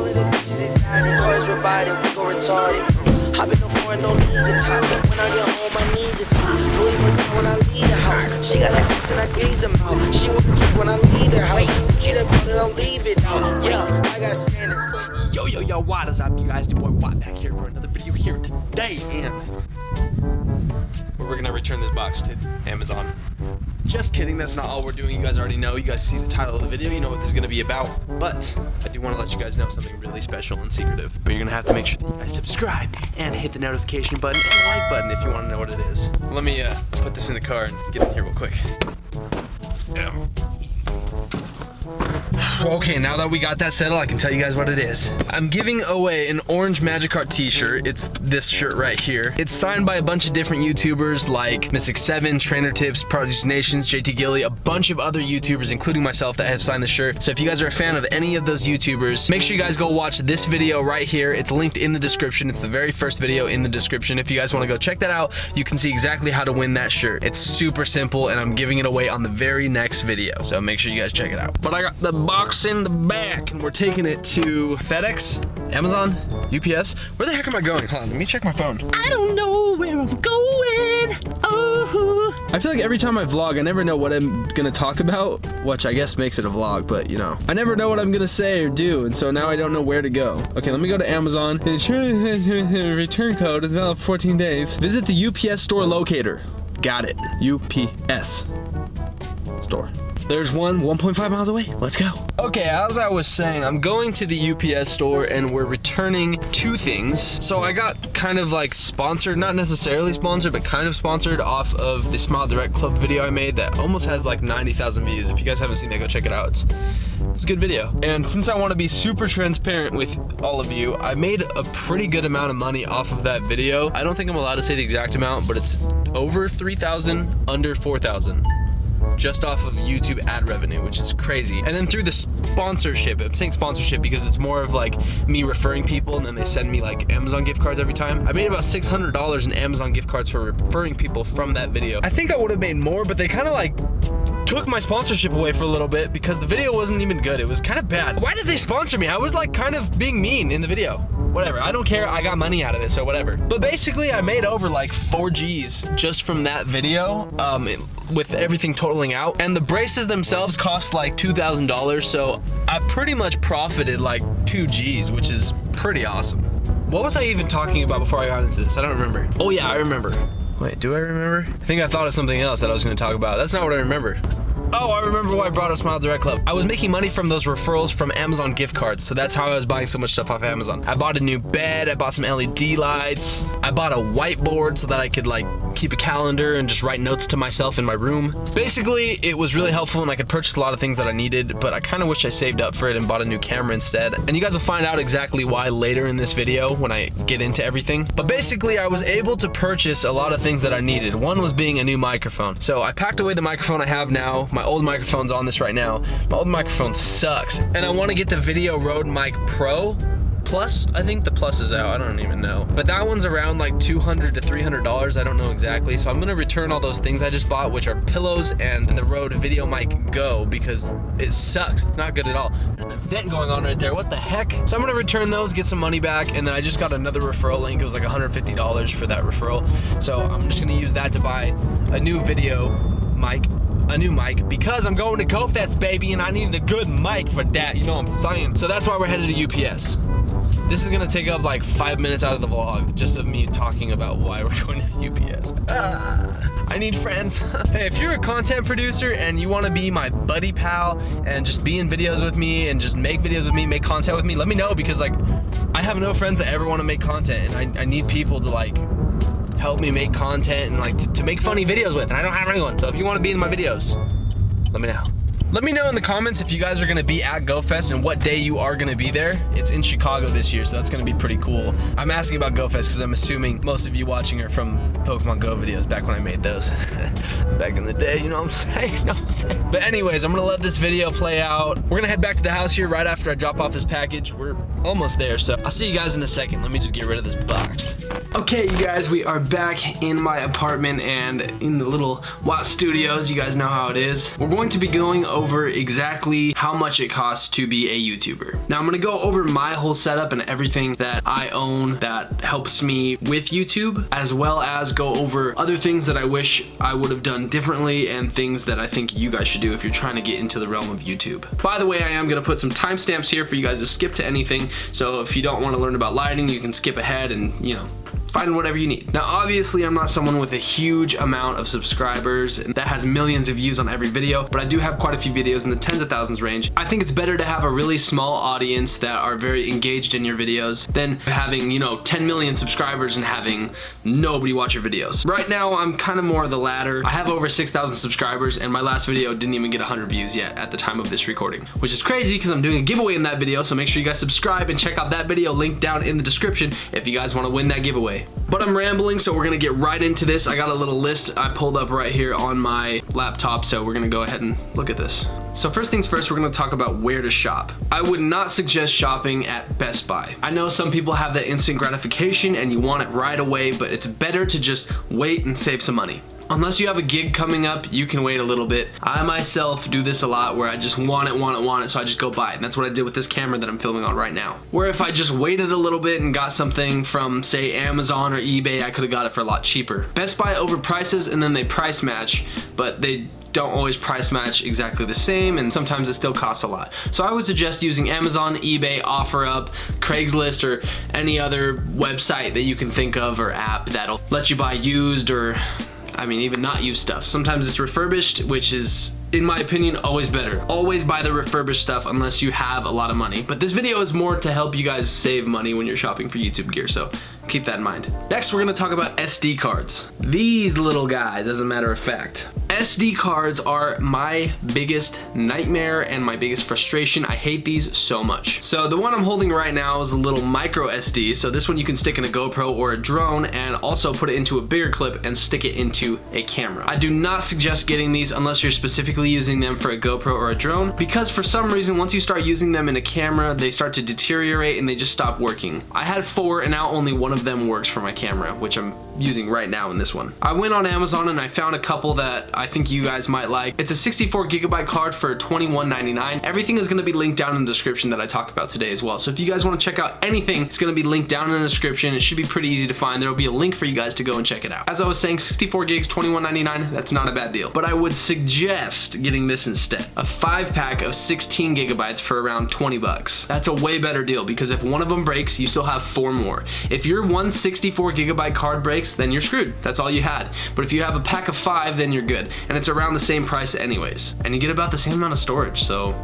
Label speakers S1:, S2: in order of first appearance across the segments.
S1: of the bitches excited, cars were riding, we go retarded. Hop in the foreign, don't need the top. When I get home, I need the top. Louis Vuitton when I leave the house. She got that ass and I grease them out. She want the drink when I leave the house. She that brother, don't leave it out. Yeah, I got standards.
S2: Yo, what is up, you guys? Your boy Watt back here for another video here today, and we're gonna return this box to Amazon. Just kidding, that's not all we're doing. You guys already know. You guys see the title of the video, you know what this is gonna be about. But I do want to let you guys know something really special and secretive. But you're gonna have to make sure that you guys subscribe and hit the notification button and the like button if you want to know what it is. Let me put this in the car and get in here real quick. Okay, now that we got that settled, I can tell you guys what it is. I'm giving away an orange Magikarp t-shirt. It's this shirt right here. It's signed by a bunch of different YouTubers like Mystic7, Trainer Tips, Prodigy Nations, JT Gilly, a bunch of other YouTubers, including myself, that have signed the shirt. So if you guys are a fan of any of those YouTubers, make sure you guys go watch this video right here. It's linked in the description. It's the very first video in the description. If you guys want to go check that out, you can see exactly how to win that shirt. It's super simple, and I'm giving it away on the very next video. So make sure you guys check it out. But I got the box in the back, and we're taking it to FedEx, Amazon, UPS. Where the heck am I going? Hold on, let me check my phone. I don't know where I'm going. Oh, I feel like every time I vlog, I never know what I'm gonna talk about, which I guess makes it a vlog, but you know, I never know what I'm gonna say or do, and so now I don't know where to go. Okay, let me go to Amazon. Return code is valid for 14 days. Visit the UPS store locator. Got it. UPS store. There's one 1.5 miles away. Let's go. Okay, as I was saying, I'm going to the UPS store and we're returning two things. So I got kind of like sponsored, not necessarily sponsored, but kind of sponsored off of the Smile Direct Club video I made that almost has like 90,000 views. If you guys haven't seen it, go check it out. It's a good video. And since I want to be super transparent with all of you, I made a pretty good amount of money off of that video. I don't think I'm allowed to say the exact amount, but it's over 3,000, under 4,000. Just off of YouTube ad revenue, which is crazy. And then through the sponsorship, I'm saying sponsorship because it's more of like me referring people and then they send me like Amazon gift cards every time. I made about $600 in Amazon gift cards for referring people from that video. I think I would have made more, but they kind of like took my sponsorship away for a little bit because the video wasn't even good. It was kind of bad. Why did they sponsor me? I was like kind of being mean in the video. Whatever, I don't care, I got money out of it, so whatever. But basically, I made over like 4 G's just from that video, with everything totaling out. And the braces themselves cost like $2,000, so I pretty much profited like 2 G's, which is pretty awesome. What was I even talking about before I got into this? I don't remember. Oh yeah, I remember. Wait, do I remember? I think I thought of something else that I was gonna talk about. That's not what I remember. Oh, I remember why I brought up Smile Direct Club. I was making money from those referrals from Amazon gift cards, so that's how I was buying so much stuff off Amazon. I bought a new bed, I bought some LED lights, I bought a whiteboard so that I could like keep a calendar and just write notes to myself in my room. Basically, it was really helpful and I could purchase a lot of things that I needed, but I kind of wish I saved up for it and bought a new camera instead. And you guys will find out exactly why later in this video when I get into everything. But basically, I was able to purchase a lot of things that I needed. One was being a new microphone. So I packed away the microphone I have now. My old microphone's on this right now. My old microphone sucks. And I want to get the Video Rode Mic Pro Plus. I think the Plus is out, I don't even know. But that one's around like $200 to $300, I don't know exactly. So I'm gonna return all those things I just bought, which are pillows and the Rode Video Mic Go, because it sucks, it's not good at all. There's an event going on right there, what the heck? So I'm gonna return those, get some money back, and then I just got another referral link. It was like $150 for that referral. So I'm just gonna use that to buy a new video mic, a new mic, because I'm going to GoFest, baby, and I needed a good mic for that, you know what I'm saying? So that's why we're headed to UPS. This is gonna take up like 5 minutes out of the vlog, just of me talking about why we're going to UPS. I need friends. Hey, if you're a content producer and you wanna be my buddy pal and just be in videos with me and just make videos with me, make content with me, let me know, because like, I have no friends that ever wanna make content, and I need people to like, help me make content and like to make funny videos with, and I don't have anyone. So if you wanna be in my videos, let me know. Let me know in the comments if you guys are gonna be at GoFest and what day you are gonna be there. It's in Chicago this year, so that's gonna be pretty cool. I'm asking about GoFest because I'm assuming most of you watching are from Pokemon Go videos back when I made those. Back in the day, you know what I'm saying? You know what I'm saying? But anyways, I'm gonna let this video play out. We're gonna head back to the house here right after I drop off this package. We're almost there, so I'll see you guys in a second. Let me just get rid of this box. Okay, you guys, we are back in my apartment and in the little Watt Studios. You guys know how it is. We're going to be going over exactly how much it costs to be a YouTuber. Now I'm gonna go over my whole setup and everything that I own that helps me with YouTube, as well as go over other things that I wish I would have done differently and things that I think you guys should do if you're trying to get into the realm of YouTube. By the way, I am gonna put some timestamps here for you guys to skip to anything, so if you don't want to learn about lighting, you can skip ahead and, you know, find whatever you need. Now obviously I'm not someone with a huge amount of subscribers and that has millions of views on every video, but I do have quite a few videos in the tens of thousands range. I think it's better to have a really small audience that are very engaged in your videos than having, you know, 10 million subscribers and having nobody watch your videos. Right now I'm kind of more of the latter. I have over 6,000 subscribers and my last video didn't even get 100 views yet at the time of this recording, which is crazy because I'm doing a giveaway in that video, so make sure you guys subscribe and check out that video, link down in the description if you guys want to win that giveaway. But I'm rambling, so we're gonna get right into this. I got a little list I pulled up right here on my laptop, so we're gonna go ahead and look at this. So first things first, we're gonna talk about where to shop. I would not suggest shopping at Best Buy. I know some people have that instant gratification and you want it right away, but it's better to just wait and save some money. Unless you have a gig coming up, you can wait a little bit. I myself do this a lot where I just want it, so I just go buy it. And that's what I did with this camera that I'm filming on right now. Where if I just waited a little bit and got something from, say, Amazon or eBay, I could have got it for a lot cheaper. Best Buy overprices and then they price match, but they don't always price match exactly the same, and sometimes it still costs a lot. So I would suggest using Amazon, eBay, OfferUp, Craigslist, or any other website that you can think of or app that'll let you buy used or, I mean, even not used stuff. Sometimes it's refurbished, which is, in my opinion, always better. Always buy the refurbished stuff unless you have a lot of money. But this video is more to help you guys save money when you're shopping for YouTube gear, so keep that in mind. Next, we're gonna talk about SD cards. These little guys, as a matter of fact. SD cards are my biggest nightmare and my biggest frustration. I hate these so much. So the one I'm holding right now is a little micro SD. So this one you can stick in a GoPro or a drone and also put it into a bigger clip and stick it into a camera. I do not suggest getting these unless you're specifically using them for a GoPro or a drone, because for some reason, once you start using them in a camera, they start to deteriorate and they just stop working. I had 4 and now only one of them works for my camera, which I'm using right now in this one. I went on Amazon and I found a couple that I think you guys might like. It's a 64 gigabyte card for $21.99. Everything is gonna be linked down in the description that I talk about today as well. So if you guys wanna check out anything, it's gonna be linked down in the description. It should be pretty easy to find. There'll be a link for you guys to go and check it out. As I was saying, 64 gigs, $21.99, that's not a bad deal. But I would suggest getting this instead. A 5-pack of 16 gigabytes for around 20 bucks. That's a way better deal because if one of them breaks, you still have 4 more. If your one 64 gigabyte card breaks, then you're screwed. That's all you had. But if you have a pack of 5, then you're good. And it's around the same price anyways. And you get about the same amount of storage, so.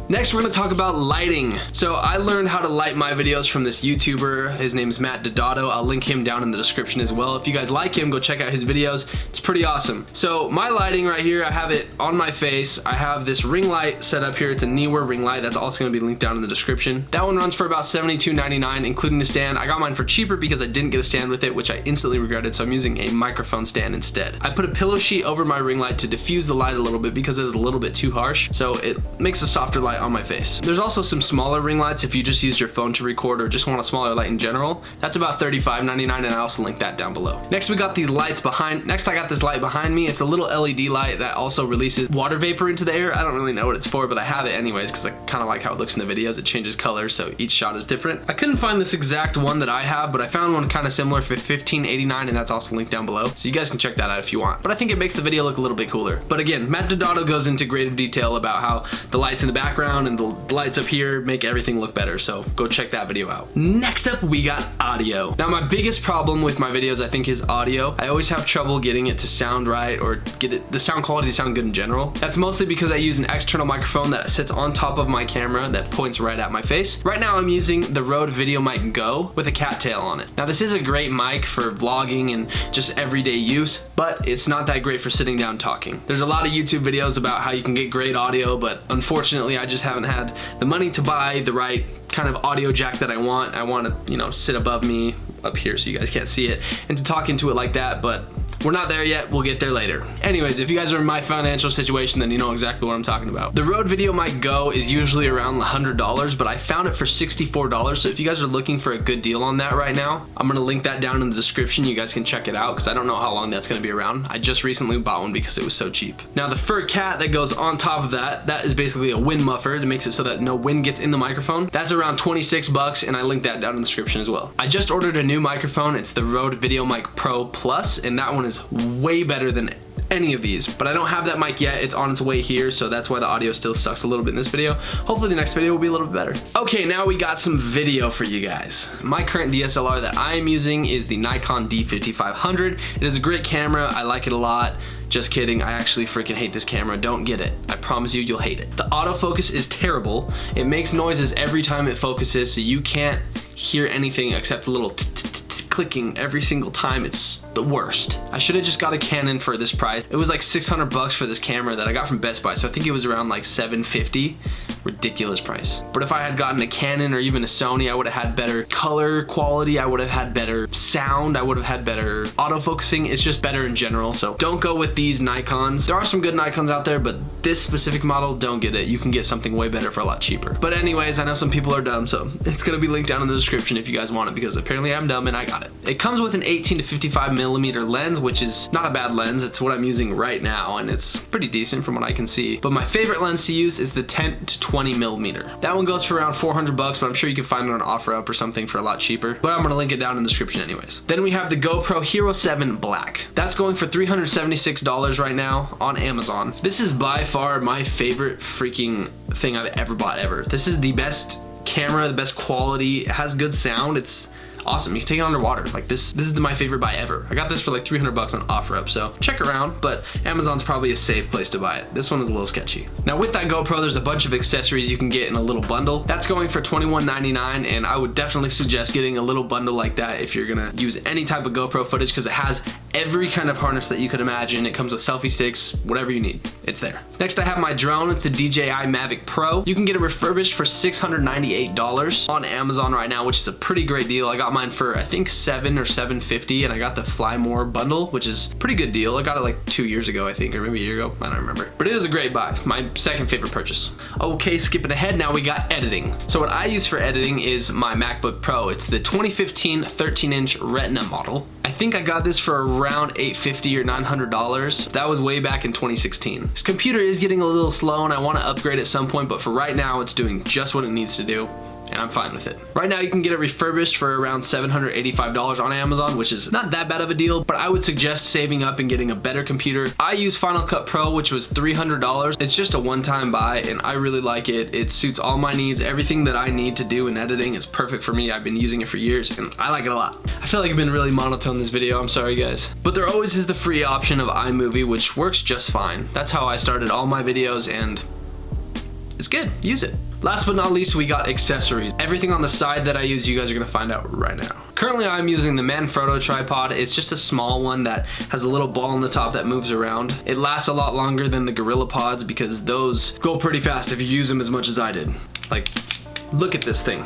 S2: Next, we're gonna talk about lighting. So I learned how to light my videos from this YouTuber. His name is Matt Dodato. I'll link him down in the description as well. If you guys like him, go check out his videos. It's pretty awesome. So my lighting right here, I have it on my face. I have this ring light set up here. It's a Neewer ring light. That's also gonna be linked down in the description. That one runs for about $72.99, including the stand. I got mine for cheaper because I didn't get a stand with it, which I instantly regretted, so I'm using a microphone stand instead. I put a pillow sheet over my ring light to diffuse the light a little bit because it is a little bit too harsh, so it makes a softer light on my face. There's also some smaller ring lights if you just use your phone to record or just want a smaller light in general. That's about $35.99, and I also link that down below. Next, we got these lights behind. Next, I got this light behind me. It's a little LED light that also releases water vapor into the air. I don't really know what it's for, but I have it anyways because I kind of like how it looks in the videos. It changes color, so each shot is different. I couldn't find this exact one that I have, but I found one kind of similar for $15.89, and that's also linked down below. So you guys can check that out if you want. But I think it makes the video look a little bit cooler. But again, Matt Dodato goes into great detail about how the lights in the background and the lights up here make everything look better, so go check that video out. Next up, we got audio. Now, my biggest problem with my videos, I think, is audio. I always have trouble getting it to sound right or get the sound quality to sound good in general. That's mostly because I use an external microphone that sits on top of my camera that points right at my face. Right now, I'm using the Rode VideoMic Go with a cattail on it. Now, this is a great mic for vlogging and just everyday use, but it's not that great for sitting down talking. There's a lot of YouTube videos about how you can get great audio, but unfortunately, I just haven't had the money to buy the right kind of audio jack that I want. I want to, you know, sit above me up here so you guys can't see it and to talk into it like that, but We're not there yet, we'll get there later. Anyways, if you guys are in my financial situation, then you know exactly what I'm talking about. The Rode VideoMic Go is usually around $100, but I found it for $64. So if you guys are looking for a good deal on that right now, I'm gonna link that down in the description. You guys can check it out because I don't know how long that's gonna be around. I just recently bought one because it was so cheap. Now the fur cat that goes on top of that is basically a wind muffer that makes it so that no wind gets in the microphone. That's around 26 bucks, and I linked that down in the description as well. I just ordered a new microphone. It's the Rode VideoMic Pro Plus, and that one is way better than any of these, but I don't have that mic yet. It's on its way here, so that's why the audio still sucks a little bit in this video. Hopefully the next video will be a little bit better. Okay, now we got some video for you guys. My current DSLR that I am using is the Nikon D5500. It is a great camera. I like it a lot. Just kidding, I actually freaking hate this camera. Don't get it. I promise you, you'll hate it. The autofocus is terrible. It makes noises every time it focuses, so you can't hear anything except a little clicking every single time. It's the worst. I should have just got a Canon for this price. It was like 600 bucks for this camera that I got from Best Buy, so I think it was around like 750. Ridiculous price. But if I had gotten a Canon or even a Sony, I would have had better color quality, I would have had better sound, I would have had better autofocusing. It's just better in general, so don't go with these Nikons. There are some good Nikons out there, but this specific model, don't get it. You can get something way better for a lot cheaper. But anyways, I know some people are dumb, so it's gonna be linked down in the description if you guys want it, because apparently I'm dumb and I got it. It comes with an 18 to 55 millimeter lens, which is not a bad lens. It's what I'm using right now, and it's pretty decent from what I can see. But my favorite lens to use is the 10 to 20 millimeter. That one goes for around 400 bucks, but I'm sure you can find it on OfferUp or something for a lot cheaper. But I'm gonna link it down in the description anyways. Then we have the GoPro Hero 7 Black. That's going for $376 right now on Amazon. This is by far my favorite freaking thing I've ever bought ever. This is the best camera, the best quality. It has good sound. It's awesome. You can take it underwater. Like this is my favorite buy ever. I got this for like 300 bucks on OfferUp, so check around, but Amazon's probably a safe place to buy it. This one was a little sketchy. Now with that GoPro, there's a bunch of accessories you can get in a little bundle. That's going for $21.99, and I would definitely suggest getting a little bundle like that if you're gonna use any type of GoPro footage, because it has every kind of harness that you could imagine. It comes with selfie sticks, whatever you need, it's there. Next I have my drone. It's the DJI Mavic Pro. You can get it refurbished for $698 on Amazon right now, which is a pretty great deal. I got mine for I think $7 or $7.50, and I got the Fly More bundle, which is a pretty good deal. I got it like 2 years ago, I think, or maybe a year ago, I don't remember. But it was a great buy, my second favorite purchase. Okay, skipping ahead, now we got editing. So what I use for editing is my MacBook Pro. It's the 2015 13-inch Retina model. I think I got this for around $850 or $900. That was way back in 2016. This computer is getting a little slow and I want to upgrade at some point, but for right now it's doing just what it needs to do, and I'm fine with it. Right now you can get it refurbished for around $785 on Amazon, which is not that bad of a deal, but I would suggest saving up and getting a better computer. I use Final Cut Pro, which was $300. It's just a one-time buy, and I really like it. It suits all my needs. Everything that I need to do in editing is perfect for me. I've been using it for years, and I like it a lot. I feel like I've been really monotone this video. I'm sorry, guys. But there always is the free option of iMovie, which works just fine. That's how I started all my videos, and it's good. Use it. Last but not least, we got accessories. Everything on the side that I use, you guys are gonna find out right now. Currently, I'm using the Manfrotto tripod. It's just a small one that has a little ball on the top that moves around. It lasts a lot longer than the GorillaPods because those go pretty fast if you use them as much as I did. Like, look at this thing.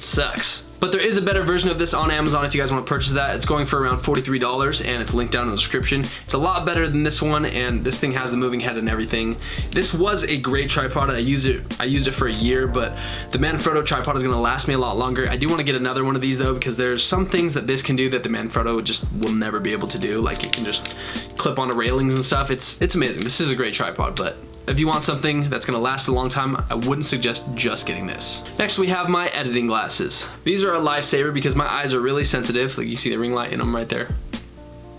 S2: Sucks. But there is a better version of this on Amazon if you guys want to purchase that. It's going for around $43, and it's linked down in the description. It's a lot better than this one, and this thing has the moving head and everything. This was a great tripod. I used it for a year, but the Manfrotto tripod is going to last me a lot longer. I do want to get another one of these though, because there's some things that this can do that the Manfrotto just will never be able to do. Like it can just clip onto railings and stuff. It's amazing. This is a great tripod, but if you want something that's gonna last a long time, I wouldn't suggest just getting this. Next, we have my editing glasses. These are a lifesaver because my eyes are really sensitive. Like you see the ring light in them right there.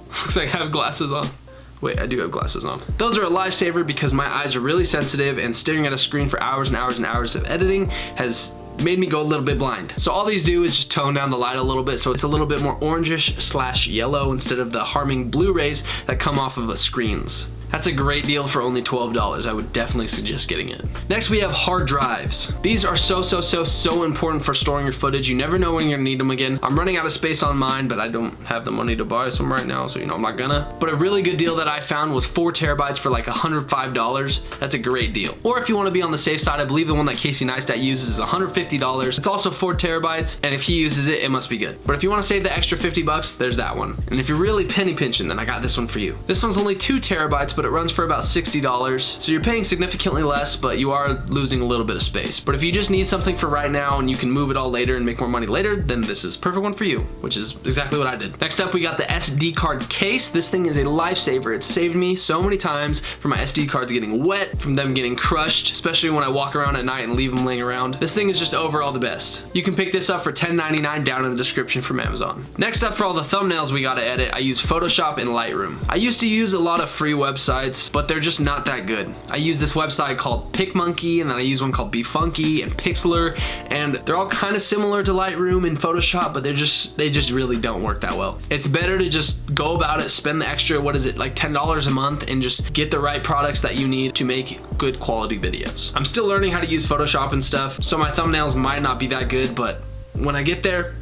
S2: Looks like I have glasses on. Wait, I do have glasses on. Those are a lifesaver because my eyes are really sensitive, and staring at a screen for hours and hours and hours of editing has made me go a little bit blind. So all these do is just tone down the light a little bit so it's a little bit more orangish / yellow instead of the harming blue rays that come off of the screens. That's a great deal for only $12. I would definitely suggest getting it. Next we have hard drives. These are so important for storing your footage. You never know when you're gonna need them again. I'm running out of space on mine, but I don't have the money to buy some right now, so you know I'm not gonna. But a really good deal that I found was 4 terabytes for like $105. That's a great deal. Or if you want to be on the safe side, I believe the one that Casey Neistat uses is $150. It's also 4 terabytes, and if he uses it, it must be good. But if you want to save the extra 50 bucks, there's that one. And if you're really penny pinching, then I got this one for you. This one's only 2 terabytes, but it runs for about $60. So you're paying significantly less, but you are losing a little bit of space. But if you just need something for right now and you can move it all later and make more money later, then this is a perfect one for you, which is exactly what I did. Next up, we got the SD card case. This thing is a lifesaver. It saved me so many times from my SD cards getting wet, from them getting crushed, especially when I walk around at night and leave them laying around. This thing is just overall the best. You can pick this up for $10.99 down in the description from Amazon. Next up, for all the thumbnails we gotta edit, I use Photoshop and Lightroom. I used to use a lot of free websites, but they're just not that good. I use this website called PicMonkey, and then I use one called BeFunky and Pixlr, and they're all kind of similar to Lightroom and Photoshop, but they just really don't work that well. It's better to just go about it, spend the extra, what is it, like $10 a month, and just get the right products that you need to make good quality videos. I'm still learning how to use Photoshop and stuff, so my thumbnails might not be that good, but when I get there,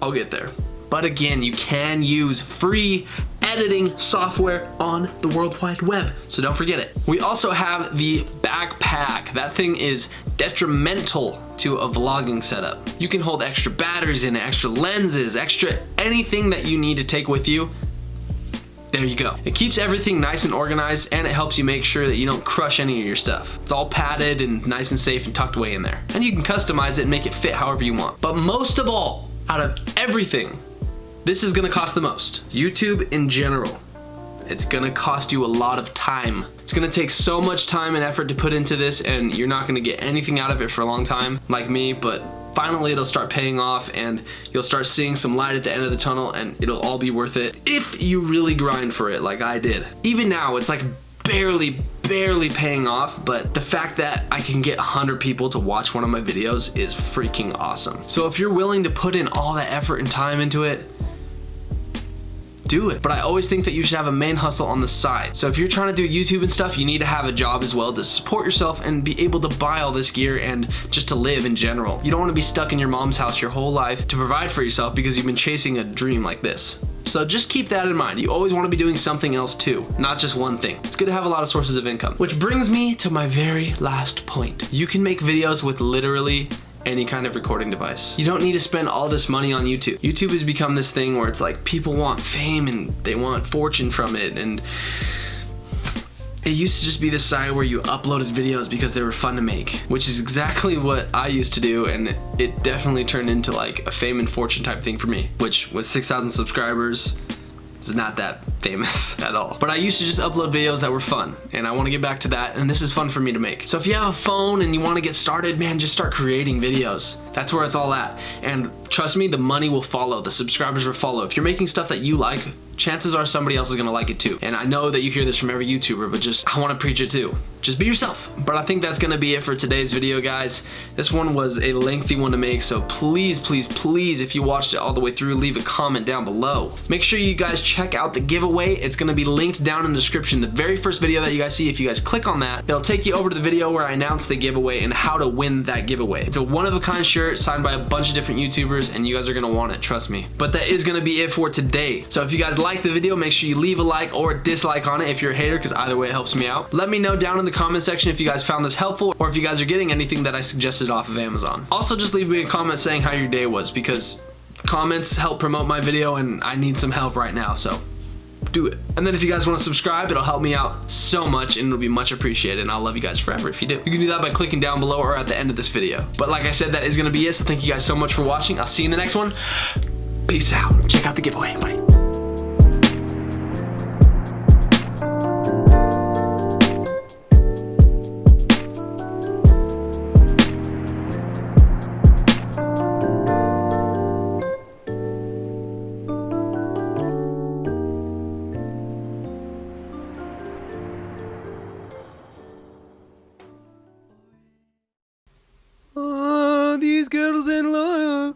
S2: I'll get there. But again, you can use free editing software on the World Wide Web, so don't forget it. We also have the backpack. That thing is detrimental to a vlogging setup. You can hold extra batteries in it, extra lenses, extra anything that you need to take with you. There you go. It keeps everything nice and organized, and it helps you make sure that you don't crush any of your stuff. It's all padded and nice and safe and tucked away in there. And you can customize it and make it fit however you want. But most of all, out of everything, this is gonna cost the most. YouTube in general, it's gonna cost you a lot of time. It's gonna take so much time and effort to put into this, and you're not gonna get anything out of it for a long time, like me, but finally it'll start paying off and you'll start seeing some light at the end of the tunnel, and it'll all be worth it if you really grind for it like I did. Even now, it's like barely paying off, but the fact that I can get 100 people to watch one of my videos is freaking awesome. So if you're willing to put in all that effort and time into it, do it. But I always think that you should have a main hustle on the side. So if you're trying to do YouTube and stuff, you need to have a job as well to support yourself and be able to buy all this gear and just to live in general. You don't want to be stuck in your mom's house your whole life to provide for yourself because you've been chasing a dream like this. So just keep that in mind. You always want to be doing something else too, not just one thing. It's good to have a lot of sources of income. Which brings me to my very last point. You can make videos with literally any kind of recording device. You don't need to spend all this money on YouTube. YouTube has become this thing where it's like people want fame and they want fortune from it, and it used to just be this site where you uploaded videos because they were fun to make, which is exactly what I used to do, and it definitely turned into like a fame and fortune type thing for me, which with 6,000 subscribers is not that famous at all. But I used to just upload videos that were fun, and I want to get back to that, and this is fun for me to make. So if you have a phone and you want to get started, man, just start creating videos. That's where it's all at. And trust me, the money will follow, the subscribers will follow. If you're making stuff that you like, chances are somebody else is gonna like it too. And I know that you hear this from every YouTuber, but I wanna preach it too. Just be yourself. But I think that's gonna be it for today's video, guys. This one was a lengthy one to make, so please, if you watched it all the way through, leave a comment down below. Make sure you guys check out the giveaway. It's gonna be linked down in the description. The very first video that you guys see, if you guys click on that, it'll take you over to the video where I announce the giveaway and how to win that giveaway. It's a one-of-a-kind shirt signed by a bunch of different YouTubers, and you guys are gonna want it, trust me. But that is gonna be it for today. So if you guys like the video, make sure you leave a like or a dislike on it if you're a hater, because either way it helps me out. Let me know down in the comment section if you guys found this helpful, or if you guys are getting anything that I suggested off of Amazon. Also, just leave me a comment saying how your day was, because comments help promote my video and I need some help right now, so do it. And then if you guys want to subscribe, it'll help me out so much and it'll be much appreciated, and I'll love you guys forever if you do. You can do that by clicking down below or at the end of this video. But like I said, that is going to be it, so thank you guys so much for watching. I'll see you in the next one. Peace out. Check out the giveaway. Bye.